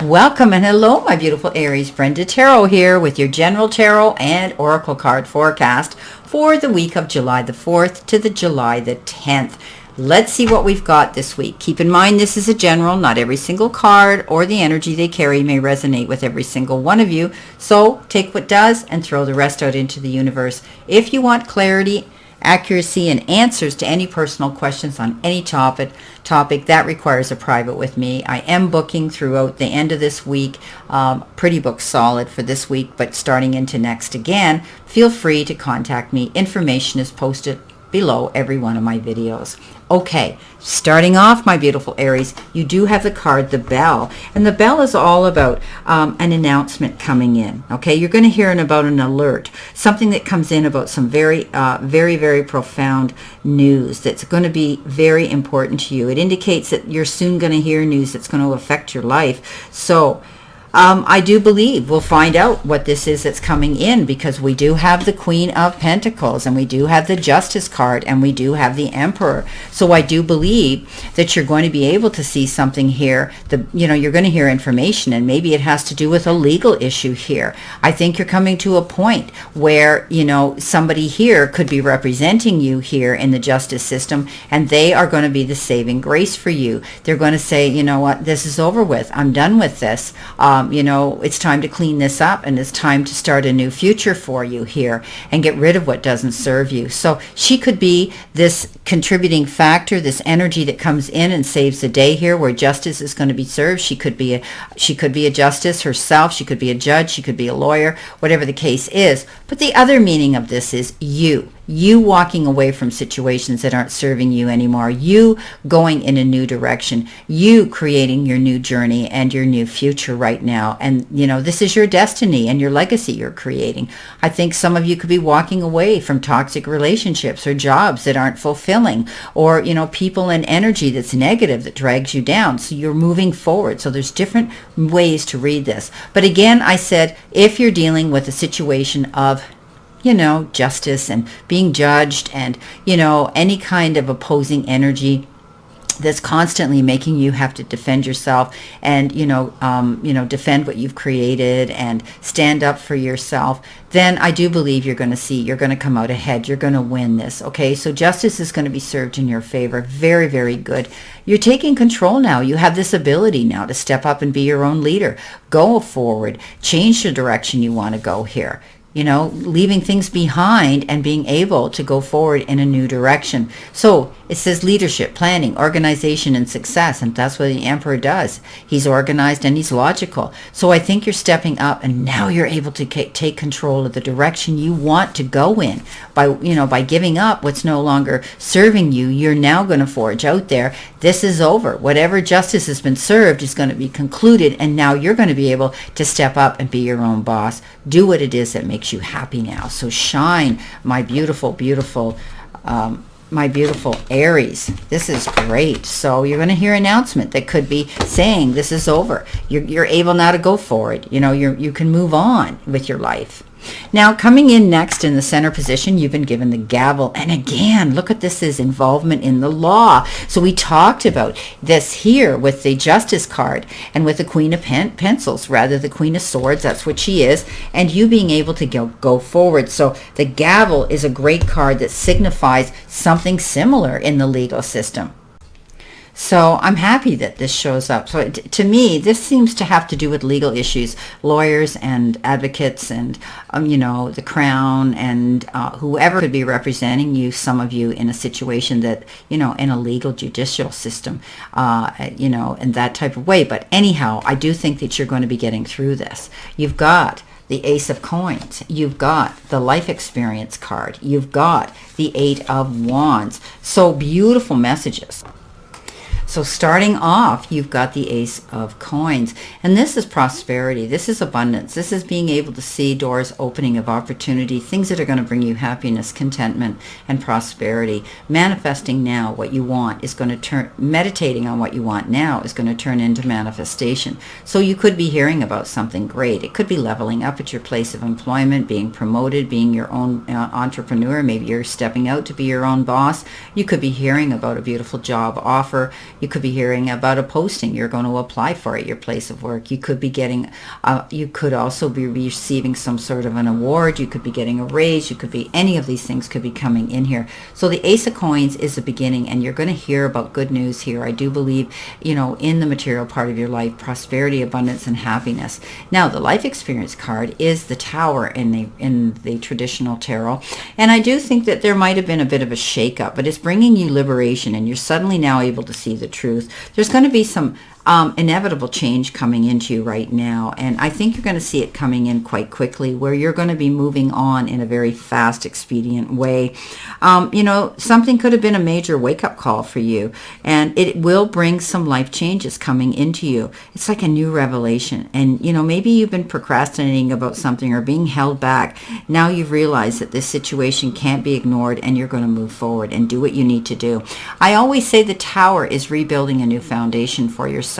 Welcome and hello, my beautiful Aries. Brenda Tarot here with your general tarot and oracle card forecast for the week of July the 4th to the July the 10th. Let's see what we've got this week. Keep in mind this is a general. Not every single card or the energy they carry may resonate with every single one of you. So take what does and throw the rest out into the universe. If you want clarity, accuracy, and answers to any personal questions on any topic that requires a private with me. I am booking throughout the end of this week, pretty booked solid for this week, but starting into next again, feel free to contact me. Information is posted below every one of my videos. Okay, starting off, my beautiful Aries, you do have the card, the Bell. And the Bell is all about an announcement coming in. Okay, you're going to hear about an alert, something that comes in about some very, very profound news that's going to be very important to you. It indicates that you're soon going to hear news that's going to affect your life. So I do believe we'll find out what this is that's coming in, because we do have the Queen of Pentacles and we do have the Justice card and we do have the Emperor. So I do believe that you're going to be able to see something here. You're going to hear information, and maybe it has to do with a legal issue here. I think you're coming to a point where, somebody here could be representing you here in the justice system, and they are going to be the saving grace for you. They're going to say, you know what, this is over with. I'm done with this. It's time to clean this up, and it's time to start a new future for you here and get rid of what doesn't serve you. So she could be this contributing factor, this energy that comes in and saves the day here, where justice is going to be served. She could be a justice herself. She could be a judge. She could be a lawyer, whatever the case is. But the other meaning of this is you walking away from situations that aren't serving you anymore, you going in a new direction, you creating your new journey and your new future right now. And, this is your destiny and your legacy you're creating. I think some of you could be walking away from toxic relationships or jobs that aren't fulfilling, or, people and energy that's negative that drags you down. So you're moving forward. So there's different ways to read this. But again, I said, if you're dealing with a situation of justice and being judged and, any kind of opposing energy that's constantly making you have to defend yourself and, defend what you've created and stand up for yourself, then I do believe you're going to come out ahead. You're going to win this. Okay. So justice is going to be served in your favor. Very, very good. You're taking control now. You have this ability now to step up and be your own leader. Go forward, change the direction you want to go here. Leaving things behind and being able to go forward in a new direction. So it says leadership, planning, organization, and success. And that's what the Emperor does. He's organized and he's logical. So I think you're stepping up, and now you're able to take control of the direction you want to go in by giving up what's no longer serving you. You're now going to forge out there. This is over. Whatever justice has been served is going to be concluded. And now you're going to be able to step up and be your own boss. Do what it is that makes you happy now. So shine, my beautiful Aries. This is great. So you're going to hear an announcement that could be saying this is over. You're able now to go forward. You can move on with your life. Now, coming in next in the center position, you've been given the gavel. And again, look at this as involvement in the law. So we talked about this here with the Justice card and with the Queen of Pencils, rather the Queen of Swords. That's what she is. And you being able to go forward. So the gavel is a great card that signifies something similar in the legal system. So I'm happy that this shows up. So to me, this seems to have to do with legal issues, lawyers and advocates and, the Crown and whoever could be representing you, some of you in a situation that, in a legal judicial system, in that type of way. But anyhow, I do think that you're going to be getting through this. You've got the Ace of Coins. You've got the Life Experience card. You've got the Eight of Wands. So beautiful messages. So starting off, you've got the Ace of Coins. And this is prosperity. This is abundance. This is being able to see doors opening of opportunity, things that are going to bring you happiness, contentment, and prosperity. Manifesting now what you want is going to turn, meditating on what you want now is going to turn into manifestation. So you could be hearing about something great. It could be leveling up at your place of employment, being promoted, being your own entrepreneur. Maybe you're stepping out to be your own boss. You could be hearing about a beautiful job offer. You could be hearing about a posting. You're going to apply for at your place of work. You could be getting, you could also be receiving some sort of an award. You could be getting a raise. You could be, any of these things could be coming in here. So the Ace of Coins is the beginning, and you're going to hear about good news here. I do believe, you know, in the material part of your life, prosperity, abundance, and happiness. Now, the life experience card is the Tower in the traditional tarot, and I do think that there might have been a bit of a shake-up, but it's bringing you liberation, and you're suddenly now able to see the truth. There's going to be some inevitable change coming into you right now, and I think you're going to see it coming in quite quickly, where you're going to be moving on in a very fast, expedient way. You know, something could have been a major wake-up call for you, and it will bring some life changes coming into you. It's like a new revelation, and you know, maybe you've been procrastinating about something or being held back. Now you've realized that this situation can't be ignored, and you're going to move forward and do what you need to do. I always say the Tower is rebuilding a new foundation for yourself.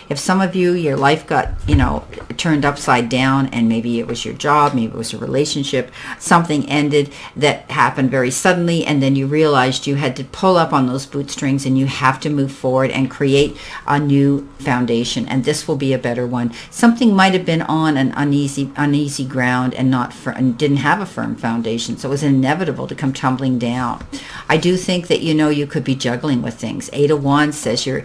If some of you, your life got, you know, turned upside down, and maybe it was your job, maybe it was a relationship, something ended that happened very suddenly, and then you realized you had to pull up on those bootstrings, and you have to move forward and create a new foundation, and this will be a better one. Something might have been on an uneasy ground and and didn't have a firm foundation, so it was inevitable to come tumbling down. I do think that, you know, you could be juggling with things. 8 of Wands says you're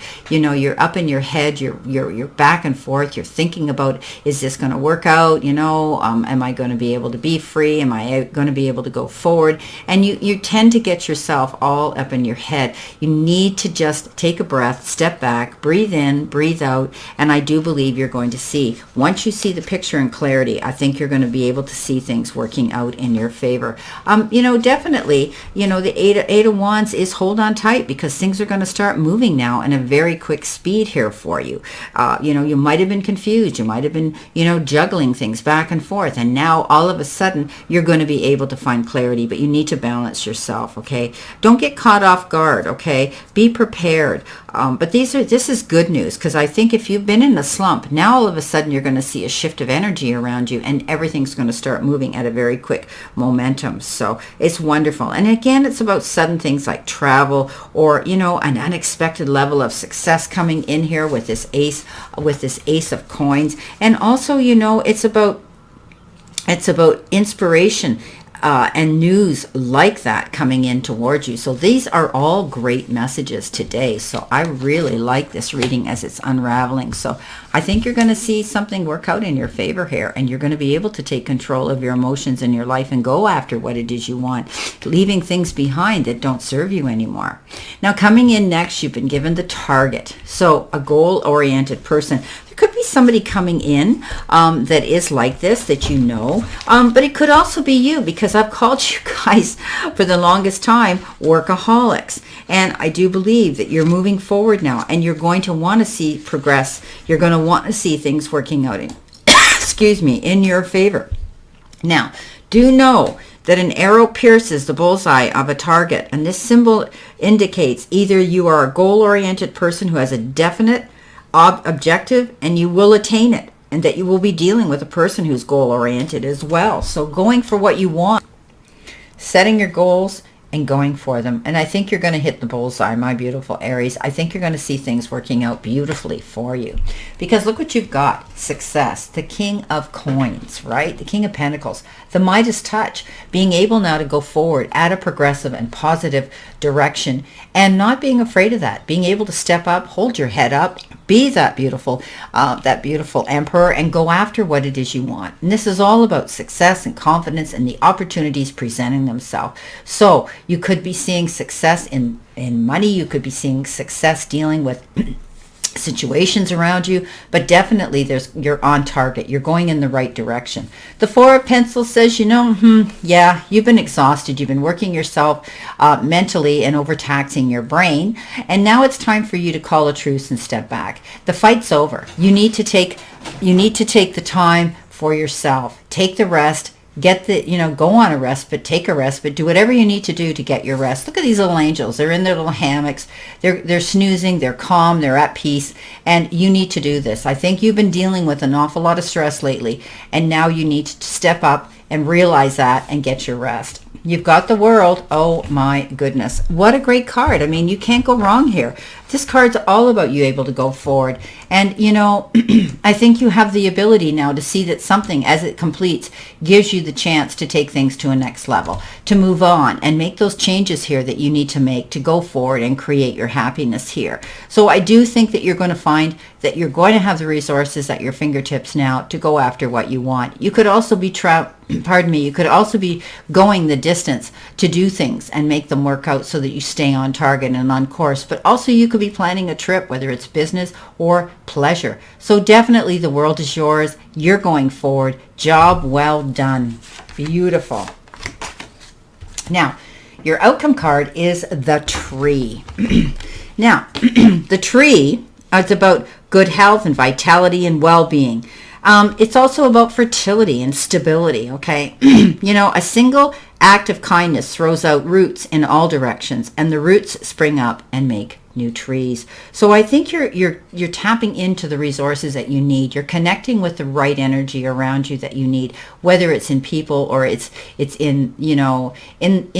up in your head, you're back and forth, you're thinking about, is this going to work out, you know, am I going to be able to be free, am I going to be able to go forward, and you tend to get yourself all up in your head. You need to just take a breath, step back, breathe in, breathe out, and I do believe you're going to see, once you see the picture in clarity, I think you're going to be able to see things working out in your favor. You know, definitely, you know, the eight of Wands is hold on tight, because things are going to start moving now in a very quick speed here for you. You know, you might have been confused. You might have been, you know, juggling things back and forth. And now all of a sudden you're going to be able to find clarity, but you need to balance yourself. Okay. Don't get caught off guard. Okay. Be prepared. But this is good news, because I think if you've been in a slump, now all of a sudden you're going to see a shift of energy around you, and everything's going to start moving at a very quick momentum. So it's wonderful. And again, it's about sudden things like travel, or, you know, an unexpected level of success coming in here with this Ace of Coins. And also, you know, it's about inspiration and news like that coming in towards you. So these are all great messages today. So I really like this reading as it's unraveling. So I think you're going to see something work out in your favor here, and you're going to be able to take control of your emotions in your life and go after what it is you want, leaving things behind that don't serve you anymore. Now, coming in next, you've been given the Target. So a goal-oriented person. There could be somebody coming in that is like this, that you know, but it could also be you, because I've called you guys for the longest time workaholics, and I do believe that you're moving forward now, and you're going to want to see progress. You're going to want to see things working out in excuse me, in your favor. Now, do know that an arrow pierces the bullseye of a target, and this symbol indicates either you are a goal-oriented person who has a definite objective and you will attain it, and that you will be dealing with a person who's goal-oriented as well. So going for what you want, setting your goals and going for them. And I think you're going to hit the bullseye, my beautiful Aries. I think you're going to see things working out beautifully for you, because look what you've got. Success, the King of Coins, right? The King of Pentacles, the Midas touch, being able now to go forward at a progressive and positive direction, and not being afraid of that, being able to step up, hold your head up, be that beautiful emperor, and go after what it is you want. And this is all about success and confidence and the opportunities presenting themselves. So you could be seeing success in money. You could be seeing success dealing with situations around you, but definitely you're on target. You're going in the right direction. The Four of Pentacles says, you know, yeah, you've been exhausted. You've been working yourself mentally and overtaxing your brain, and now it's time for you to call a truce and step back. The fight's over. You need to take the time for yourself. Take the rest. Go on a respite, take a respite, do whatever you need to do to get your rest. Look at these little angels. They're in their little hammocks. They're snoozing, they're calm, they're at peace, and you need to do this. I think you've been dealing with an awful lot of stress lately, and now you need to step up and realize that and get your rest. You've got the World. Oh my goodness. What a great card. I mean, you can't go wrong here. This card's all about you able to go forward. And, you know, I think you have the ability now to see that something, as it completes, gives you the chance to take things to a next level, to move on and make those changes here that you need to make to go forward and create your happiness here. So I do think that you're going to find that you're going to have the resources at your fingertips now to go after what you want. You could also be you could also be going the distance to do things and make them work out so that you stay on target and on course. But also you could be planning a trip, whether it's business or pleasure. So definitely the world is yours. You're going forward. Job well done. Beautiful. Now, your outcome card is the Tree. Now, the Tree, it's about good health and vitality and well-being. It's also about fertility and stability, okay? You know, a single act of kindness throws out roots in all directions, and the roots spring up and make new trees. So I think you're tapping into the resources that you need. You're connecting with the right energy around you that you need, whether it's in people or it's in, you know, in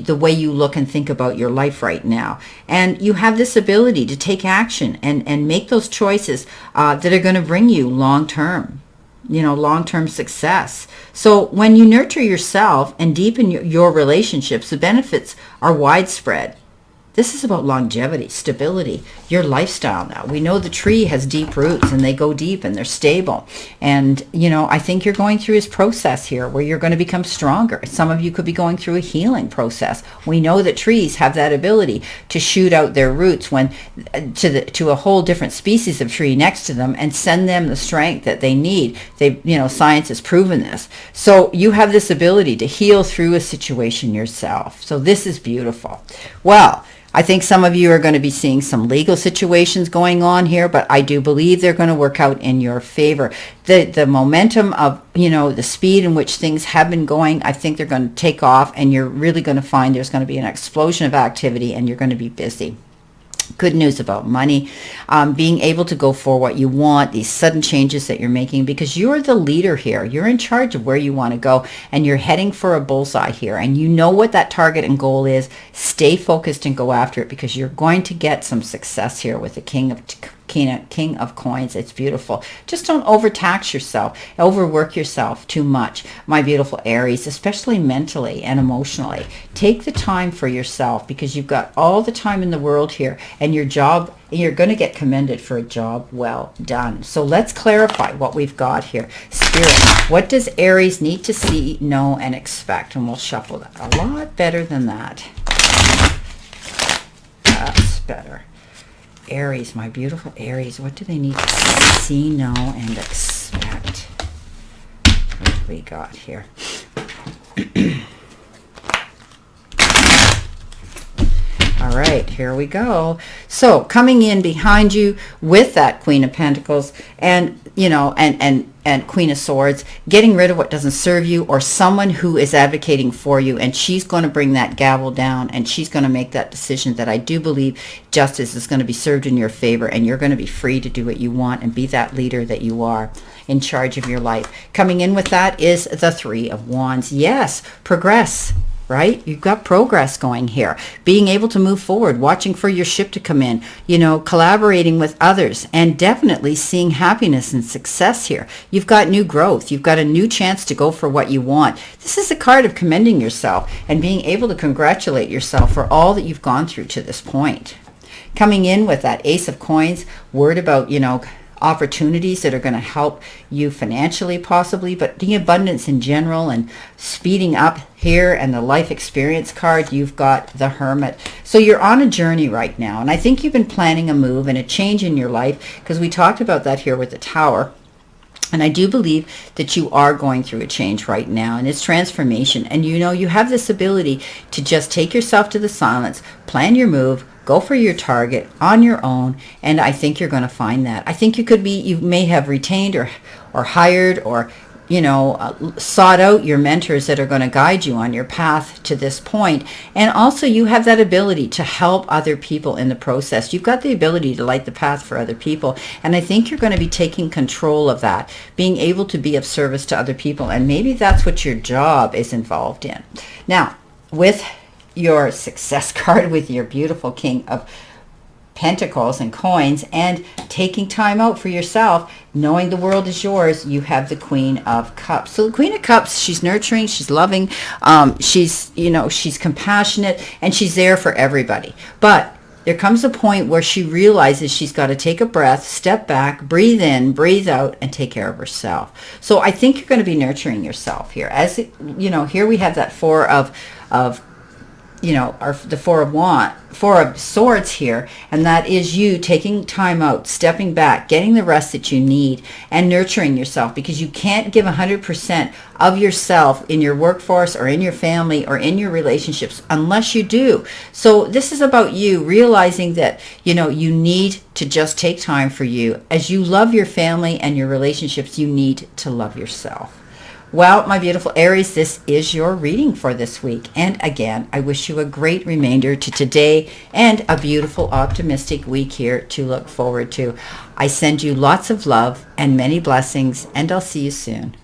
the way you look and think about your life right now. And you have this ability to take action and make those choices that are going to bring you long-term, you know, long-term success. So when you nurture yourself and deepen your relationships, the benefits are widespread. This is about longevity, stability, your lifestyle now. We know the Tree has deep roots and they go deep and they're stable. And, you know, I think you're going through this process here where you're going to become stronger. Some of you could be going through a healing process. We know that trees have that ability to shoot out their roots when to a whole different species of tree next to them and send them the strength that they need. Science has proven this. So you have this ability to heal through a situation yourself. So this is beautiful. Well, I think some of you are going to be seeing some legal situations going on here, but I do believe they're going to work out in your favor. The momentum of, you know, the speed in which things have been going, I think they're going to take off, and you're really going to find there's going to be an explosion of activity, and you're going to be busy. Good news about money, being able to go for what you want, these sudden changes that you're making, because you're the leader here. You're in charge of where you want to go, and you're heading for a bullseye here, and you know what that target and goal is. Stay focused and go after it, because you're going to get some success here with the King of Coins. It's beautiful. Just don't overtax yourself, overwork yourself too much, my beautiful Aries, especially mentally and emotionally. Take the time for yourself, because you've got all the time in the world here, and your job, you're going to get commended for a job well done. So let's clarify what we've got here. Spirit, what does Aries need to see, know, and expect? And we'll shuffle that a lot better than that. That's better. Aries, my beautiful Aries, what do they need to see, know, and expect? What do we got here? All right, here we go. So coming in behind you with that Queen of Pentacles and, you know, and Queen of Swords, getting rid of what doesn't serve you, or someone who is advocating for you, and she's going to bring that gavel down, and she's going to make that decision that I do believe justice is going to be served in your favor, and you're going to be free to do what you want and be that leader that you are in charge of your life. Coming in with that is the Three of Wands. Yes, progress. Right? You've got progress going here. Being able to move forward, watching for your ship to come in, you know, collaborating with others, and definitely seeing happiness and success here. You've got new growth. You've got a new chance to go for what you want. This is a card of commending yourself and being able to congratulate yourself for all that you've gone through to this point. Coming in with that Ace of Coins, word about, you know, opportunities that are going to help you financially possibly, but the abundance in general and speeding up here. And the life experience card, you've got the Hermit. So you're on a journey right now, and I think you've been planning a move and a change in your life, because we talked about that here with the Tower. And I do believe that you are going through a change right now, and it's transformation. And you know, you have this ability to just take yourself to the silence, plan your move, go for your target on your own, and I think you're going to find that. I think you may have retained or hired or sought out your mentors that are going to guide you on your path to this point. And also you have that ability to help other people in the process. You've got the ability to light the path for other people. And I think you're going to be taking control of that, being able to be of service to other people. And maybe that's what your job is involved in. Now, with your success card, with your beautiful King of Pentacles and coins, and taking time out for yourself, knowing the world is yours, you have the Queen of Cups. So the Queen of Cups, she's nurturing, she's loving, she's compassionate, and she's there for everybody. But there comes a point where she realizes she's got to take a breath, step back, breathe in, breathe out, and take care of herself. So I think you're going to be nurturing yourself here. As here we have that Four of Four of Swords here, and that is you taking time out, stepping back, getting the rest that you need, and nurturing yourself, because you can't give 100% of yourself in your workforce or in your family or in your relationships unless you do. So this is about you realizing that, you need to just take time for you. As you love your family and your relationships, you need to love yourself. Well, my beautiful Aries, this is your reading for this week. And again, I wish you a great remainder to today and a beautiful, optimistic week here to look forward to. I send you lots of love and many blessings, and I'll see you soon.